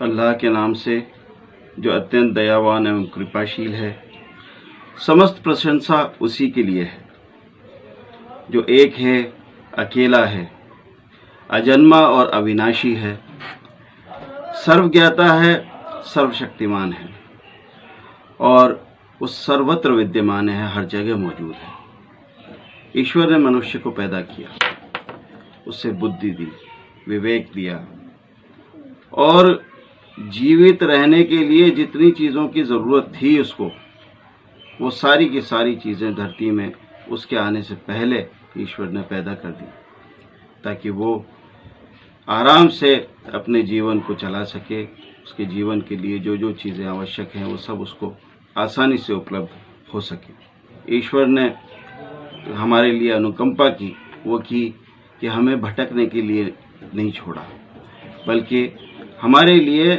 अल्लाह के नाम से जो अत्यंत दयावान एवं कृपाशील है। समस्त प्रशंसा उसी के लिए है जो एक है, अकेला है, अजन्मा और अविनाशी है, सर्वज्ञाता है, सर्वशक्तिमान है और उस सर्वत्र विद्यमान है, हर जगह मौजूद है। ईश्वर ने मनुष्य को पैदा किया, उसे बुद्धि दी, विवेक दिया और जीवित रहने के लिए जितनी चीज़ों की ज़रूरत थी उसको, वो सारी की सारी चीज़ें धरती में उसके आने से पहले ईश्वर ने पैदा कर दी, ताकि वो आराम से अपने जीवन को चला सके। उसके जीवन के लिए जो जो चीज़ें आवश्यक हैं वो सब उसको आसानी से उपलब्ध हो सके। ईश्वर ने हमारे लिए अनुकंपा की, वो की कि हमें भटकने के लिए नहीं छोड़ा, बल्कि हमारे लिए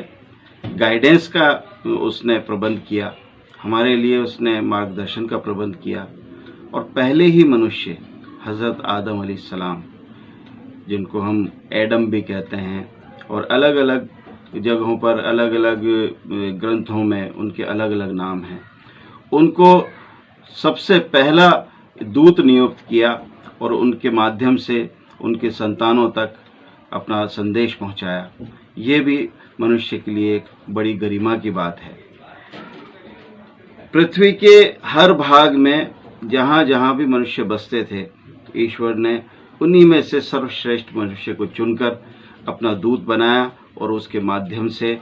गाइडेंस का उसने प्रबंध किया, हमारे लिए उसने मार्गदर्शन का प्रबंध किया। और पहले ही मनुष्य हज़रत आदम अलैहिस्सलाम, जिनको हम एडम भी कहते हैं, और अलग अलग जगहों पर अलग अलग ग्रंथों में उनके अलग अलग नाम हैं, उनको सबसे पहला दूत नियुक्त किया और उनके माध्यम से उनके संतानों तक अपना संदेश पहुंचाया। ये भी मनुष्य के लिए एक बड़ी गरिमा की बात है। पृथ्वी के हर भाग में जहाँ जहाँ भी मनुष्य बसते थे, ईश्वर ने उन्हीं में से सर्वश्रेष्ठ मनुष्य को चुनकर अपना दूत बनाया और उसके माध्यम से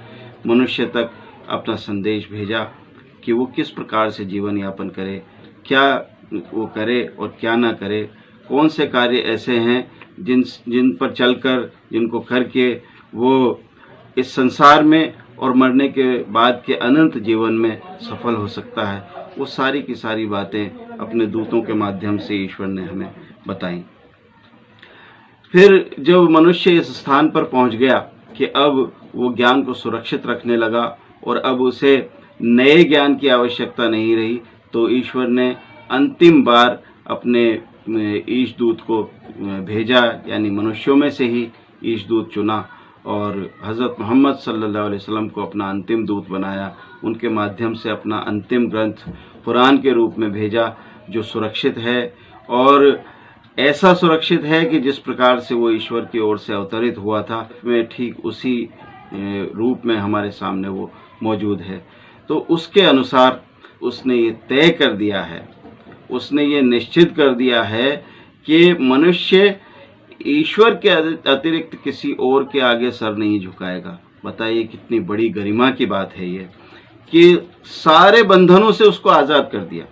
मनुष्य तक अपना संदेश भेजा कि वो किस प्रकार से जीवन यापन करे, क्या वो करे और क्या ना करे, कौन से कार्य ऐसे हैं जिन पर चलकर, जिनको करके वो इस संसार में और मरने के बाद के अनंत जीवन में सफल हो सकता है। वो सारी की सारी बातें अपने दूतों के माध्यम से ईश्वर ने हमें बताई। फिर जब मनुष्य इस स्थान पर पहुंच गया कि अब वो ज्ञान को सुरक्षित रखने लगा और अब उसे नए ज्ञान की आवश्यकता नहीं रही, तो ईश्वर ने अंतिम बार अपने ईशदूत को भेजा, यानी मनुष्यों में से ही ईशदूत चुना और हज़रत मोहम्मद सल्लल्लाहु अलैहि वसल्लम को अपना अंतिम दूत बनाया। उनके माध्यम से अपना अंतिम ग्रंथ कुरान के रूप में भेजा, जो सुरक्षित है और ऐसा सुरक्षित है कि जिस प्रकार से वो ईश्वर की ओर से अवतरित हुआ था, में ठीक उसी रूप में हमारे सामने वो मौजूद है। तो उसके अनुसार उसने ये तय कर दिया है, उसने ये निश्चित कर दिया है कि मनुष्य ईश्वर के अतिरिक्त किसी और के आगे सर नहीं झुकाएगा। बताइए कितनी बड़ी गरिमा की बात है ये, कि सारे बंधनों से उसको आज़ाद कर दिया।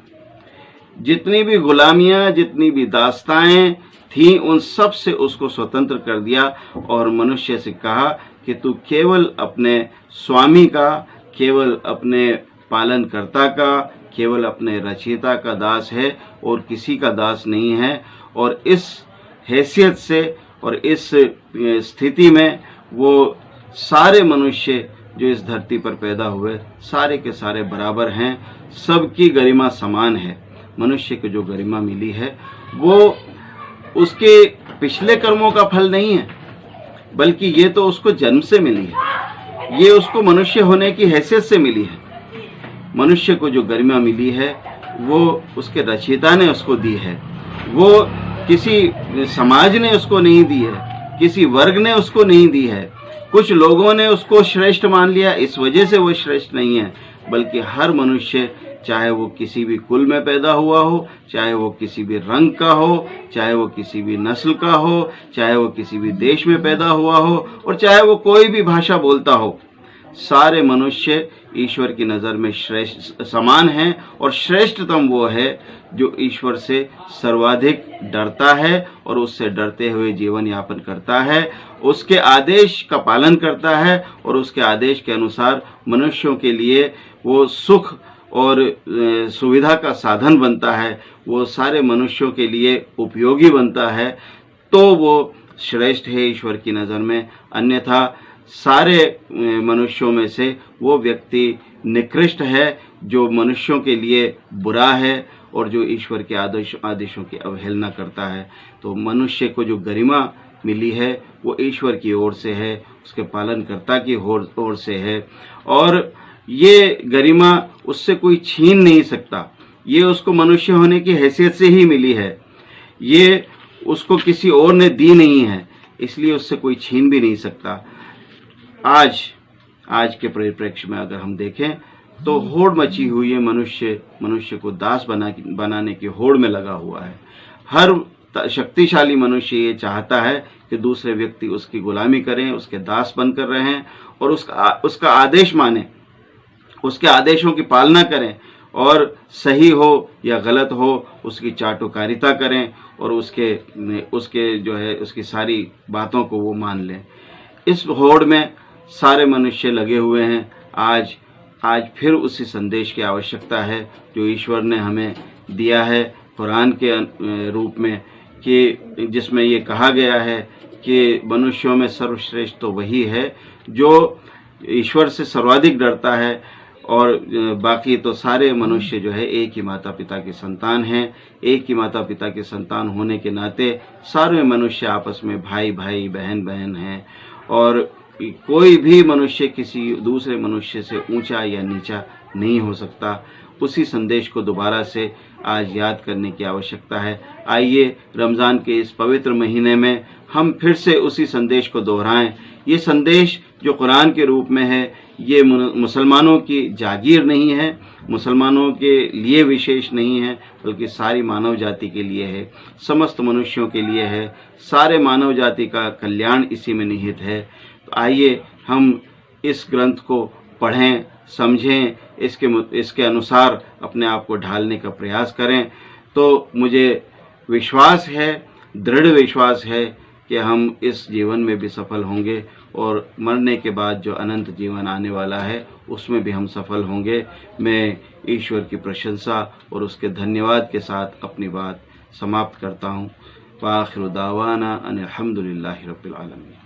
जितनी भी गुलामियां, जितनी भी दास्ताएं थीं, उन सब से उसको स्वतंत्र कर दिया और मनुष्य से कहा कि तू केवल अपने स्वामी का, केवल अपने पालनकर्ता का, केवल अपने रचयिता का दास है और किसी का दास नहीं है। और इस हैसियत से और इस स्थिति में वो सारे मनुष्य जो इस धरती पर पैदा हुए, सारे के सारे बराबर हैं, सबकी गरिमा समान है। मनुष्य को जो गरिमा मिली है वो उसके पिछले कर्मों का फल नहीं है, बल्कि ये तो उसको जन्म से मिली है, ये उसको मनुष्य होने की हैसियत से मिली है। मनुष्य को जो गरिमा मिली है वो उसके रचयिता ने उसको दी है, वो किसी समाज ने उसको नहीं दी है, किसी वर्ग ने उसको नहीं दी है। कुछ लोगों ने उसको श्रेष्ठ मान लिया, इस वजह से वो श्रेष्ठ नहीं है, बल्कि हर मनुष्य, चाहे वो किसी भी कुल में पैदा हुआ हो, चाहे वो किसी भी रंग का हो, चाहे वो किसी भी नस्ल का हो, चाहे वो किसी भी देश में पैदा हुआ हो और चाहे वो कोई भी भाषा बोलता हो, सारे मनुष्य ईश्वर की नज़र में श्रेष्ठ समान हैं। और श्रेष्ठतम वो है जो ईश्वर से सर्वाधिक डरता है और उससे डरते हुए जीवन यापन करता है, उसके आदेश का पालन करता है और उसके आदेश के अनुसार मनुष्यों के लिए वो सुख और सुविधा का साधन बनता है, वो सारे मनुष्यों के लिए उपयोगी बनता है, तो वो श्रेष्ठ है ईश्वर की नज़र में। अन्यथा सारे मनुष्यों में से वो व्यक्ति निकृष्ट है जो मनुष्यों के लिए बुरा है और जो ईश्वर के आदेशों की अवहेलना करता है। तो मनुष्य को जो गरिमा मिली है वो ईश्वर की ओर से है उसके पालनकर्ता की ओर से है, और ये गरिमा उससे कोई छीन नहीं सकता। ये उसको मनुष्य होने की हैसियत से ही मिली है, ये उसको किसी और ने दी नहीं है, इसलिए उससे कोई छीन भी नहीं सकता। आज के परिप्रेक्ष्य में अगर हम देखें तो होड़ मची हुई है, मनुष्य को दास बनाने की होड़ में लगा हुआ है। हर शक्तिशाली मनुष्य ये चाहता है कि दूसरे व्यक्ति उसकी गुलामी करें, उसके दास बनकर रहें और उसका आदेश माने, उसके आदेशों की पालना करें, और सही हो या गलत हो उसकी चाटुकारिता करें और उसके जो है उसकी सारी बातों को वो मान लें। इस होड़ में सारे मनुष्य लगे हुए हैं। आज फिर उसी संदेश की आवश्यकता है जो ईश्वर ने हमें दिया है कुरान के रूप में, कि जिसमें ये कहा गया है कि मनुष्यों में सर्वश्रेष्ठ तो वही है जो ईश्वर से सर्वाधिक डरता है, और बाकी तो सारे मनुष्य जो है एक ही माता पिता के संतान हैं। एक ही माता पिता के संतान होने के नाते सारे मनुष्य आपस में भाई भाई बहन बहन हैं, और कोई भी मनुष्य किसी दूसरे मनुष्य से ऊंचा या नीचा नहीं हो सकता। उसी संदेश को दोबारा से आज याद करने की आवश्यकता है। आइए रमज़ान के इस पवित्र महीने में हम फिर से उसी संदेश को दोहराएं। ये संदेश जो कुरान के रूप में है, ये मुसलमानों की जागीर नहीं है, मुसलमानों के लिए विशेष नहीं है, बल्कि सारी मानव जाति के लिए है, समस्त मनुष्यों के लिए है। सारे मानव जाति का कल्याण इसी में निहित है। तो आइए हम इस ग्रंथ को पढ़ें, समझें, इसके अनुसार अपने आप को ढालने का प्रयास करें। तो मुझे विश्वास है, दृढ़ विश्वास है कि हम इस जीवन में भी सफल होंगे और मरने के बाद जो अनंत जीवन आने वाला है उसमें भी हम सफल होंगे। मैं ईश्वर की प्रशंसा और उसके धन्यवाद के साथ अपनी बात समाप्त करता हूँ। व आखिर दावाना अनिल हम्दुलिल्लाहि रब्बिल आलमीन।